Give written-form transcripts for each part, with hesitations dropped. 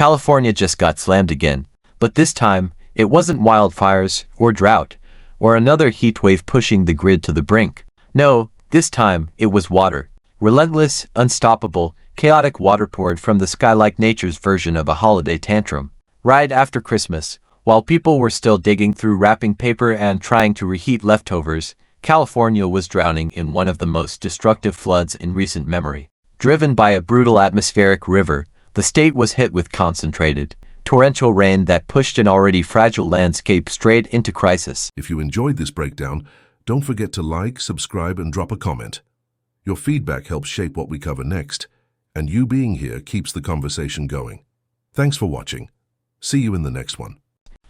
California just got slammed again, but this time, it wasn't wildfires, or drought, or another heat wave pushing the grid to the brink. No, this time, it was water. Relentless, unstoppable, chaotic water poured from the sky like nature's version of a holiday tantrum. Right after Christmas, while people were still digging through wrapping paper and trying to reheat leftovers, California was drowning in one of the most destructive floods in recent memory. Driven by a brutal atmospheric river, the state was hit with concentrated, torrential rain that pushed an already fragile landscape straight into crisis. If you enjoyed this breakdown, don't forget to like, subscribe, and drop a comment. Your feedback helps shape what we cover next, and you being here keeps the conversation going. Thanks for watching. See you in the next one.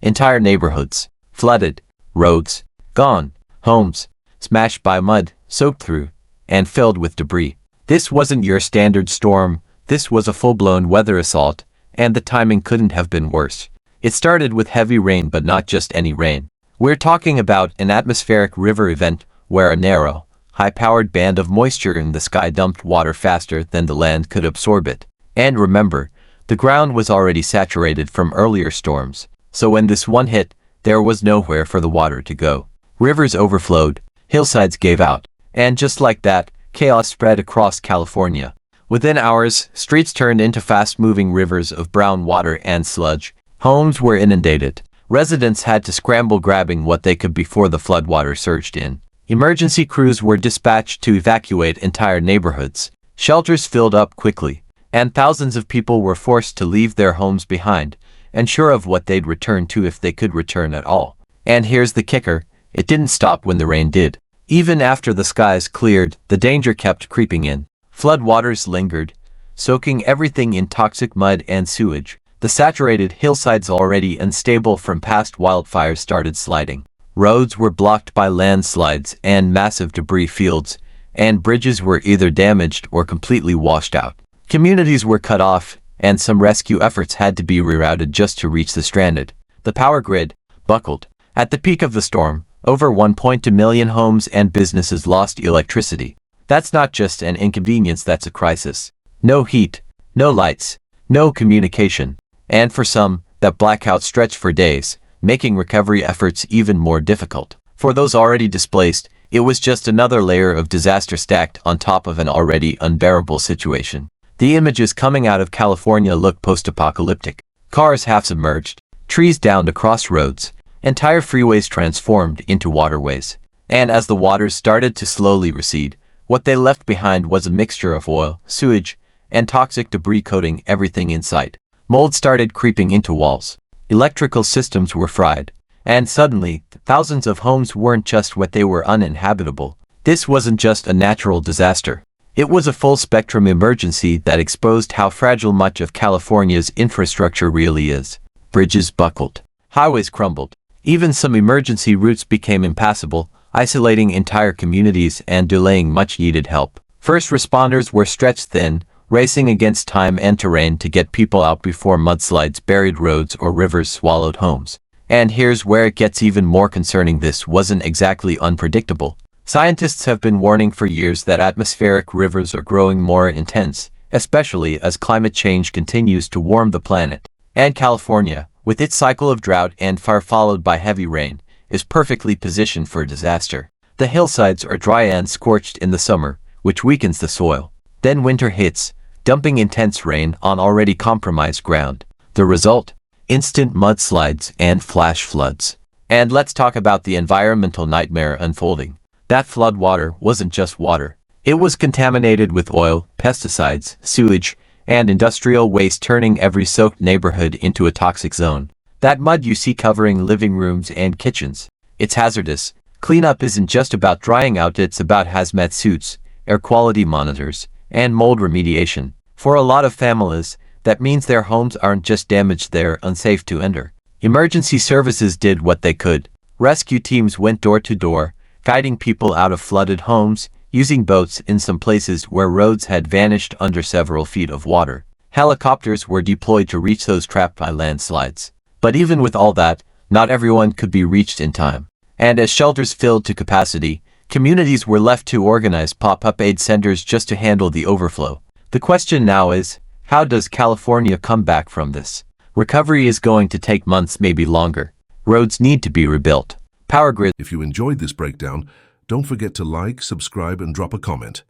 Entire neighborhoods, flooded, roads, gone, homes, smashed by mud, soaked through, and filled with debris. This wasn't your standard storm, this was a full-blown weather assault, and the timing couldn't have been worse. It started with heavy rain, but not just any rain. We're talking about an atmospheric river event where a narrow, high-powered band of moisture in the sky dumped water faster than the land could absorb it. And remember, the ground was already saturated from earlier storms, so when this one hit, there was nowhere for the water to go. Rivers overflowed, hillsides gave out, and just like that, chaos spread across California. Within hours, streets turned into fast-moving rivers of brown water and sludge. Homes were inundated. Residents had to scramble, grabbing what they could before the floodwater surged in. Emergency crews were dispatched to evacuate entire neighborhoods. Shelters filled up quickly, and thousands of people were forced to leave their homes behind, unsure of what they'd return to if they could return at all. And here's the kicker, it didn't stop when the rain did. Even after the skies cleared, the danger kept creeping in. Floodwaters lingered, soaking everything in toxic mud and sewage. The saturated hillsides, already unstable from past wildfires, started sliding. Roads were blocked by landslides and massive debris fields, and bridges were either damaged or completely washed out. Communities were cut off, and some rescue efforts had to be rerouted just to reach the stranded. The power grid buckled. At the peak of the storm, over 1.2 million homes and businesses lost electricity. That's not just an inconvenience, that's a crisis. No heat, no lights, no communication. And for some, that blackout stretched for days, making recovery efforts even more difficult. For those already displaced, it was just another layer of disaster stacked on top of an already unbearable situation. The images coming out of California look post-apocalyptic. Cars half submerged, trees downed across roads, entire freeways transformed into waterways. And as the waters started to slowly recede, what they left behind was a mixture of oil, sewage, and toxic debris coating everything in sight. Mold started creeping into walls. Electrical systems were fried. And suddenly, thousands of homes weren't just wet, they were uninhabitable. This wasn't just a natural disaster. It was a full-spectrum emergency that exposed how fragile much of California's infrastructure really is. Bridges buckled. Highways crumbled. Even some emergency routes became impassable, isolating entire communities and delaying much-needed help. First responders were stretched thin, racing against time and terrain to get people out before mudslides buried roads or rivers swallowed homes. And here's where it gets even more concerning. This wasn't exactly unpredictable. Scientists have been warning for years that atmospheric rivers are growing more intense, especially as climate change continues to warm the planet. And California, with its cycle of drought and fire followed by heavy rain, is perfectly positioned for disaster. The hillsides are dry and scorched in the summer, which weakens the soil. Then winter hits, dumping intense rain on already compromised ground. The result? Instant mudslides and flash floods. And let's talk about the environmental nightmare unfolding. That floodwater wasn't just water. It was contaminated with oil, pesticides, sewage, and industrial waste, turning every soaked neighborhood into a toxic zone. That mud you see covering living rooms and kitchens. It's hazardous. Cleanup isn't just about drying out, it's about hazmat suits, air quality monitors, and mold remediation. For a lot of families, that means their homes aren't just damaged, they're unsafe to enter. Emergency services did what they could. Rescue teams went door to door, guiding people out of flooded homes, using boats in some places where roads had vanished under several feet of water. Helicopters were deployed to reach those trapped by landslides. But even with all that, not everyone could be reached in time. And as shelters filled to capacity, communities were left to organize pop-up aid centers just to handle the overflow. The question now is, How does California come back from this? Recovery is going to take months, maybe longer. Roads need to be rebuilt. Power grid. If you enjoyed this breakdown, don't forget to like, subscribe, and drop a comment.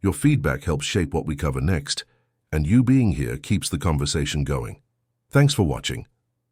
Your feedback helps shape what we cover next, and you being here keeps the conversation going. Thanks for watching.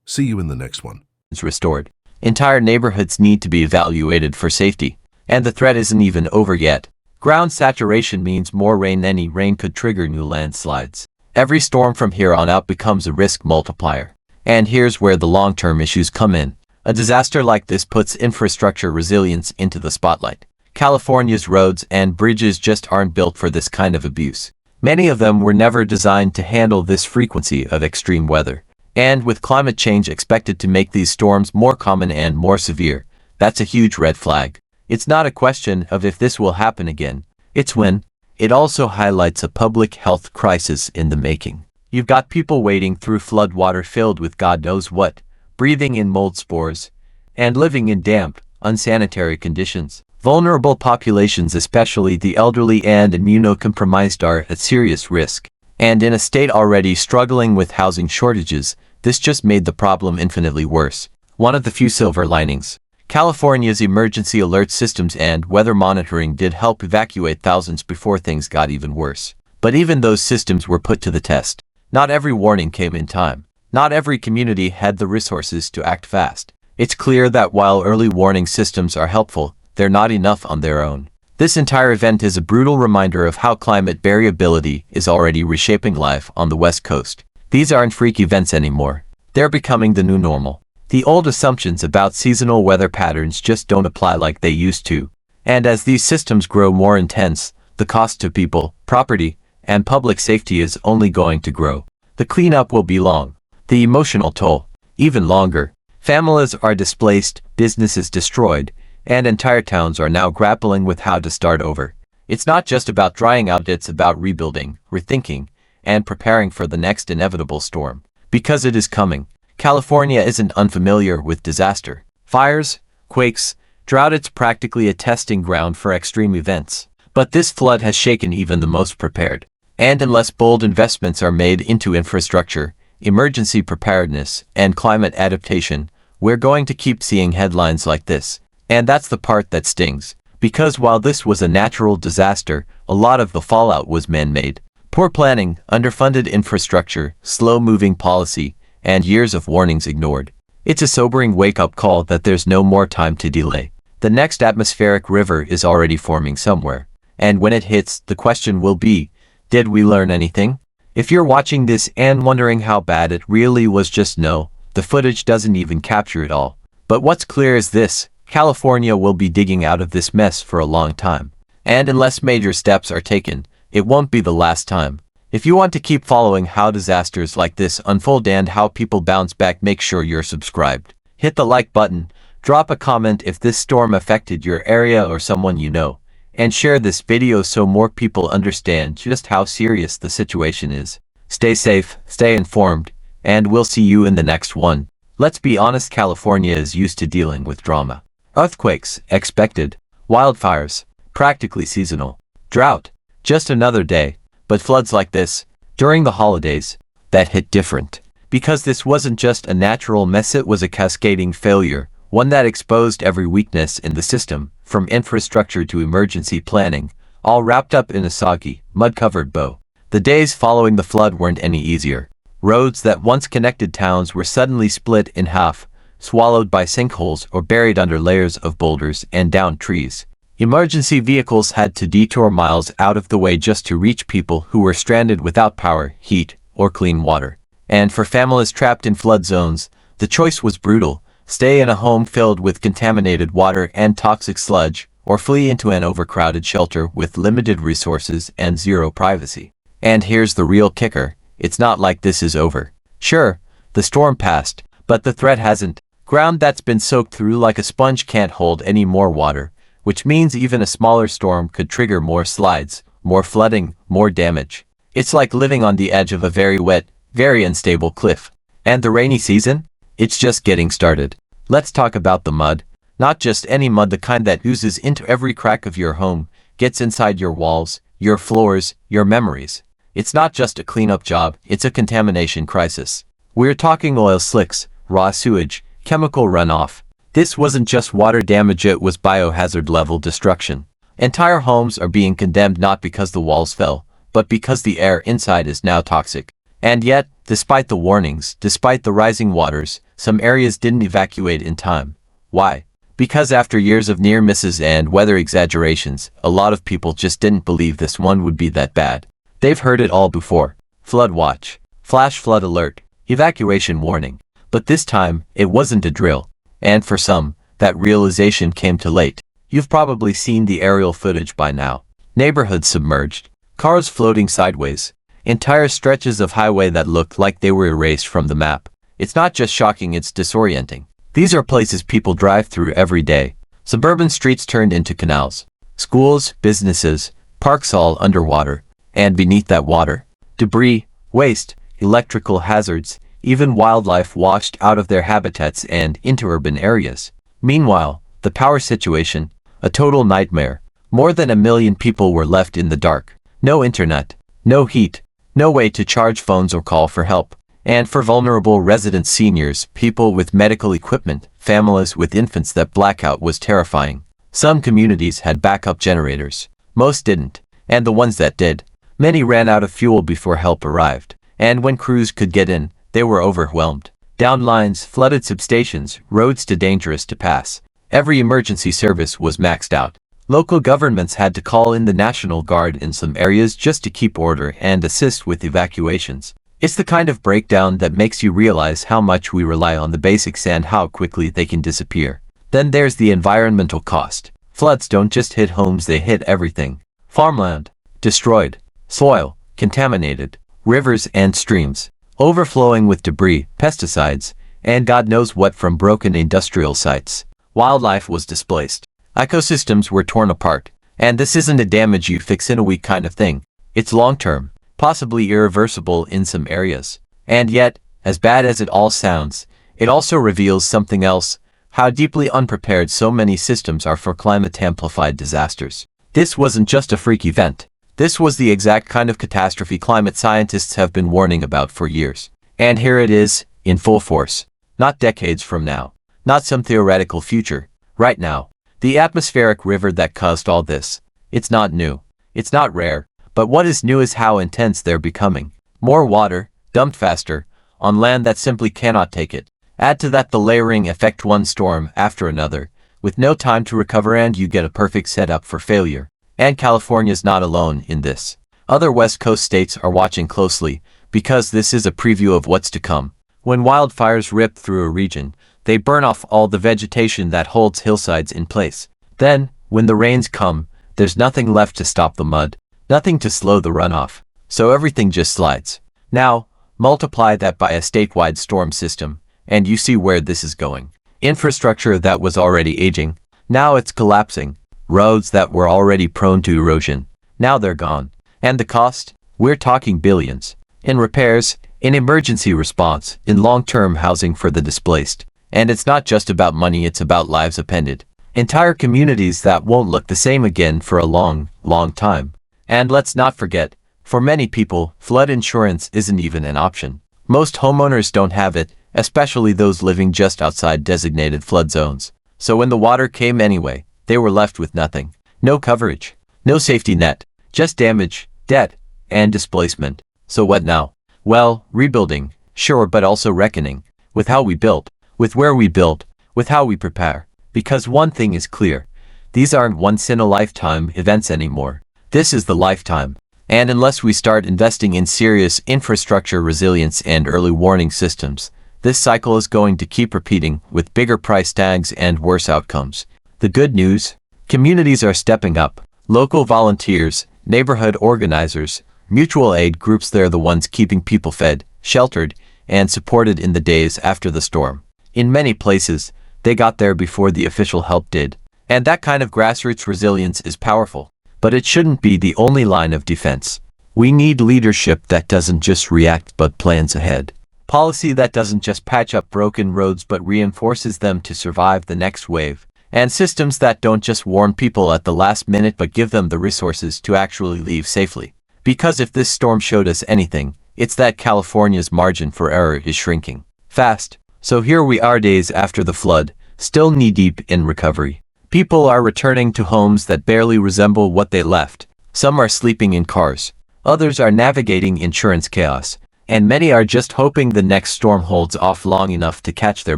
See you in the next one. Restored. Entire neighborhoods need to be evaluated for safety. And the threat isn't even over yet. Ground saturation means more rain. Any rain could trigger new landslides. Every storm from here on out becomes a risk multiplier. And here's where the long-term issues come in. A disaster like this puts infrastructure resilience into the spotlight. California's roads and bridges just aren't built for this kind of abuse. Many of them were never designed to handle this frequency of extreme weather. And with climate change expected to make these storms more common and more severe, that's a huge red flag. It's not a question of if this will happen again, it's when. It also highlights a public health crisis in the making. You've got people wading through floodwater filled with God knows what, breathing in mold spores, and living in damp, unsanitary conditions. Vulnerable populations, especially the elderly and immunocompromised, are at serious risk. And in a state already struggling with housing shortages, this just made the problem infinitely worse. One of the few silver linings. California's emergency alert systems and weather monitoring did help evacuate thousands before things got even worse. But even those systems were put to the test. Not every warning came in time. Not every community had the resources to act fast. It's clear that while early warning systems are helpful, they're not enough on their own. This entire event is a brutal reminder of how climate variability is already reshaping life on the West Coast. These aren't freak events anymore. They're becoming the new normal. The old assumptions about seasonal weather patterns just don't apply like they used to. And as these systems grow more intense, the cost to people, property, and public safety is only going to grow. The cleanup will be long. The emotional toll, even longer. Families are displaced, businesses destroyed, and entire towns are now grappling with how to start over. It's not just about drying out, it's about rebuilding, rethinking, and preparing for the next inevitable storm. Because it is coming. California isn't unfamiliar with disaster. Fires, quakes, drought. It's practically a testing ground for extreme events. But this flood has shaken even the most prepared. And unless bold investments are made into infrastructure, emergency preparedness, and climate adaptation, we're going to keep seeing headlines like this. And that's the part that stings. Because while this was a natural disaster, a lot of the fallout was man-made. Poor planning, underfunded infrastructure, slow-moving policy, and years of warnings ignored. It's a sobering wake-up call that there's no more time to delay. The next atmospheric river is already forming somewhere. And when it hits, the question will be, did we learn anything? If you're watching this and wondering how bad it really was, just know, the footage doesn't even capture it all. But what's clear is this: California will be digging out of this mess for a long time. And unless major steps are taken, it won't be the last time. If you want to keep following how disasters like this unfold and how people bounce back, make sure you're subscribed. Hit the like button, drop a comment if this storm affected your area or someone you know, and share this video so more people understand just how serious the situation is. Stay safe, stay informed, and we'll see you in the next one. Let's be honest, California is used to dealing with drama. Earthquakes, expected. Wildfires, practically seasonal. Drought, just another day. But floods like this, during the holidays, that hit different. Because this wasn't just a natural mess, it was a cascading failure, one that exposed every weakness in the system, from infrastructure to emergency planning, all wrapped up in a soggy, mud-covered bow. The days following the flood weren't any easier. Roads that once connected towns were suddenly split in half, swallowed by sinkholes or buried under layers of boulders and downed trees. Emergency vehicles had to detour miles out of the way just to reach people who were stranded without power, heat, or clean water. And for families trapped in flood zones, the choice was brutal: stay in a home filled with contaminated water and toxic sludge, or flee into an overcrowded shelter with limited resources and zero privacy. And here's the real kicker: it's not like this is over. Sure, the storm passed, but the threat hasn't. Ground that's been soaked through like a sponge can't hold any more water, which means even a smaller storm could trigger more slides, more flooding, more damage. It's like living on the edge of a very wet, very unstable cliff. And the rainy season? It's just getting started. Let's talk about the mud. Not just any mud, the kind that oozes into every crack of your home, gets inside your walls, your floors, your memories. It's not just a cleanup job, it's a contamination crisis. We're talking oil slicks, raw sewage, chemical runoff. This wasn't just water damage, it was biohazard level destruction. Entire homes are being condemned not because the walls fell, but because the air inside is now toxic. And yet, despite the warnings, despite the rising waters, some areas didn't evacuate in time. Why? Because after years of near misses and weather exaggerations, a lot of people just didn't believe this one would be that bad. They've heard it all before. Flood watch, flash flood alert, evacuation warning. But this time, it wasn't a drill. And for some, that realization came too late. You've probably seen the aerial footage by now. Neighborhoods submerged, cars floating sideways, entire stretches of highway that looked like they were erased from the map. It's not just shocking, it's disorienting. These are places people drive through every day. Suburban streets turned into canals. Schools, businesses, parks all underwater. And beneath that water, debris, waste, electrical hazards, even wildlife washed out of their habitats and into urban areas. Meanwhile, the power situation, a total nightmare. More than 1 million people were left in the dark. No internet, no heat, no way to charge phones or call for help. And for vulnerable residents, seniors, people with medical equipment, families with infants, that blackout was terrifying. Some communities had backup generators. Most didn't. And the ones that did, many ran out of fuel before help arrived. And when crews could get in, they were overwhelmed. Down lines, flooded substations, roads too dangerous to pass. Every emergency service was maxed out. Local governments had to call in the National Guard in some areas just to keep order and assist with evacuations. It's the kind of breakdown that makes you realize how much we rely on the basics and how quickly they can disappear. Then there's the environmental cost. Floods don't just hit homes, they hit everything. Farmland, destroyed. Soil, contaminated. Rivers and streams, overflowing with debris, pesticides, and God knows what from broken industrial sites. Wildlife was displaced. Ecosystems were torn apart. And this isn't a damage you fix in a week kind of thing. It's long-term, possibly irreversible in some areas. And yet, as bad as it all sounds, it also reveals something else: how deeply unprepared so many systems are for climate-amplified disasters. This wasn't just a freak event. This was the exact kind of catastrophe climate scientists have been warning about for years. And here it is, in full force. Not decades from now. Not some theoretical future. Right now. The atmospheric river that caused all this. It's not new. It's not rare. But what is new is how intense they're becoming. More water, dumped faster, on land that simply cannot take it. Add to that the layering effect, one storm after another, with no time to recover, and you get a perfect setup for failure. And California's not alone in this. Other West Coast states are watching closely, because this is a preview of what's to come. When wildfires rip through a region, they burn off all the vegetation that holds hillsides in place. Then, when the rains come, there's nothing left to stop the mud, nothing to slow the runoff. So everything just slides. Now, multiply that by a statewide storm system, and you see where this is going. Infrastructure that was already aging, now it's collapsing. Roads that were already prone to erosion, now they're gone. And the cost? We're talking billions. In repairs, in emergency response, in long-term housing for the displaced. And it's not just about money, it's about lives upended. Entire communities that won't look the same again for a long, long time. And let's not forget, for many people, flood insurance isn't even an option. Most homeowners don't have it, especially those living just outside designated flood zones. So when the water came anyway, they were left with nothing. No coverage, no safety net, just damage, debt, and displacement. So what now? Well, rebuilding, sure, but also reckoning with how we built, with where we built, with how we prepare. Because one thing is clear, these aren't once-in-a-lifetime events anymore. This is the lifetime. And unless we start investing in serious infrastructure resilience and early warning systems, this cycle is going to keep repeating with bigger price tags and worse outcomes. The good news? Communities are stepping up. Local volunteers, neighborhood organizers, mutual aid groups, they're the ones keeping people fed, sheltered, and supported in the days after the storm. In many places, they got there before the official help did. And that kind of grassroots resilience is powerful. But it shouldn't be the only line of defense. We need leadership that doesn't just react but plans ahead. Policy that doesn't just patch up broken roads but reinforces them to survive the next wave. And systems that don't just warn people at the last minute but give them the resources to actually leave safely. Because if this storm showed us anything, it's that California's margin for error is shrinking fast. So here we are days after the flood, still knee-deep in recovery. People are returning to homes that barely resemble what they left. Some are sleeping in cars. Others are navigating insurance chaos. And many are just hoping the next storm holds off long enough to catch their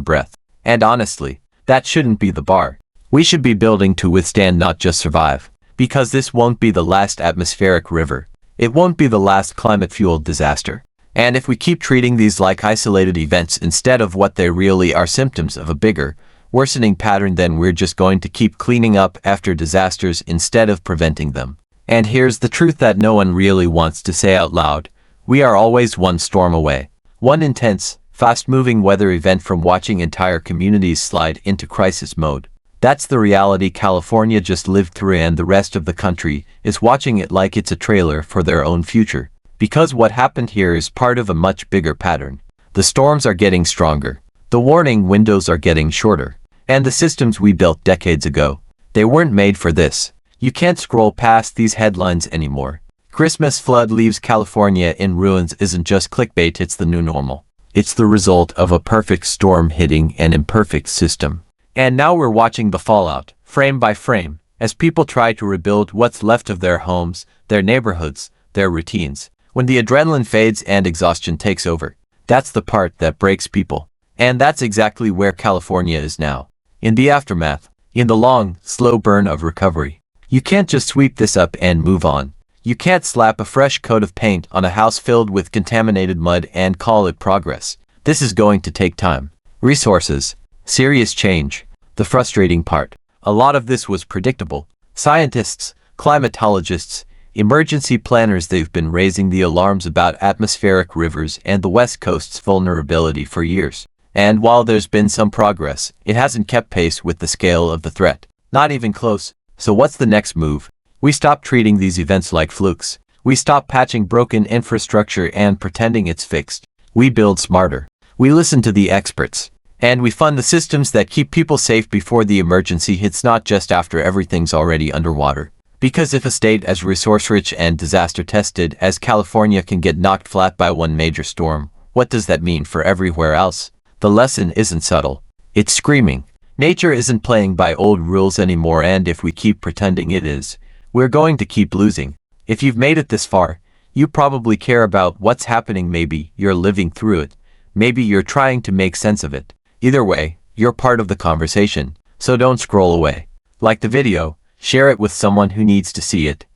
breath. And honestly, that shouldn't be the bar. We should be building to withstand, not just survive. Because this won't be the last atmospheric river. It won't be the last climate-fueled disaster. And if we keep treating these like isolated events instead of what they really are, symptoms of a bigger, worsening pattern, then we're just going to keep cleaning up after disasters instead of preventing them. And here's the truth that no one really wants to say out loud. We are always one storm away. One intense, fast-moving weather event from watching entire communities slide into crisis mode. That's the reality California just lived through, and the rest of the country is watching it like it's a trailer for their own future. Because what happened here is part of a much bigger pattern. The storms are getting stronger. The warning windows are getting shorter. And the systems we built decades ago, they weren't made for this. You can't scroll past these headlines anymore. Christmas flood leaves California in ruins isn't just clickbait, it's the new normal. It's the result of a perfect storm hitting an imperfect system. And now we're watching the fallout, frame by frame, as people try to rebuild what's left of their homes, their neighborhoods, their routines. When the adrenaline fades and exhaustion takes over, that's the part that breaks people. And that's exactly where California is now. In the aftermath, in the long, slow burn of recovery. You can't just sweep this up and move on. You can't slap a fresh coat of paint on a house filled with contaminated mud and call it progress. This is going to take time, resources, serious change. The frustrating part, a lot of this was predictable. Scientists, climatologists, emergency planners, they've been raising the alarms about atmospheric rivers and the West Coast's vulnerability for years. And while there's been some progress, it hasn't kept pace with the scale of the threat. Not even close. So what's the next move? We stop treating these events like flukes. We stop patching broken infrastructure and pretending it's fixed. We build smarter. We listen to the experts. And we fund the systems that keep people safe before the emergency hits, not just after everything's already underwater. Because if a state as resource-rich and disaster-tested as California can get knocked flat by one major storm, what does that mean for everywhere else? The lesson isn't subtle. It's screaming. Nature isn't playing by old rules anymore, and if we keep pretending it is, we're going to keep losing. If you've made it this far, you probably care about what's happening. Maybe you're living through it. Maybe you're trying to make sense of it. Either way, you're part of the conversation, so don't scroll away. Like the video, share it with someone who needs to see it,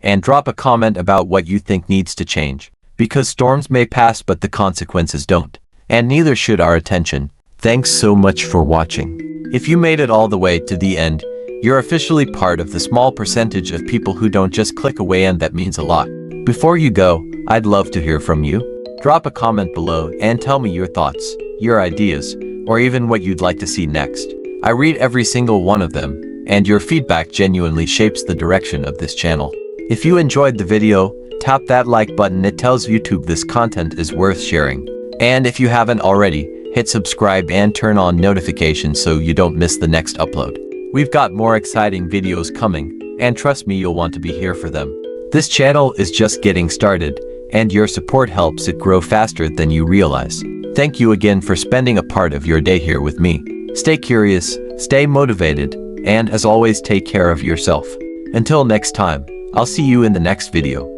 and drop a comment about what you think needs to change. Because storms may pass, but the consequences don't. And neither should our attention. Thanks so much for watching. If you made it all the way to the end, you're officially part of the small percentage of people who don't just click away, and that means a lot. Before you go, I'd love to hear from you. Drop a comment below and tell me your thoughts, your ideas, or even what you'd like to see next. I read every single one of them, and your feedback genuinely shapes the direction of this channel. If you enjoyed the video, tap that like button. It tells YouTube this content is worth sharing. And if you haven't already, hit subscribe and turn on notifications so you don't miss the next upload. We've got more exciting videos coming, and trust me, you'll want to be here for them. This channel is just getting started, and your support helps it grow faster than you realize. Thank you again for spending a part of your day here with me. Stay curious, stay motivated, and as always, take care of yourself. Until next time, I'll see you in the next video.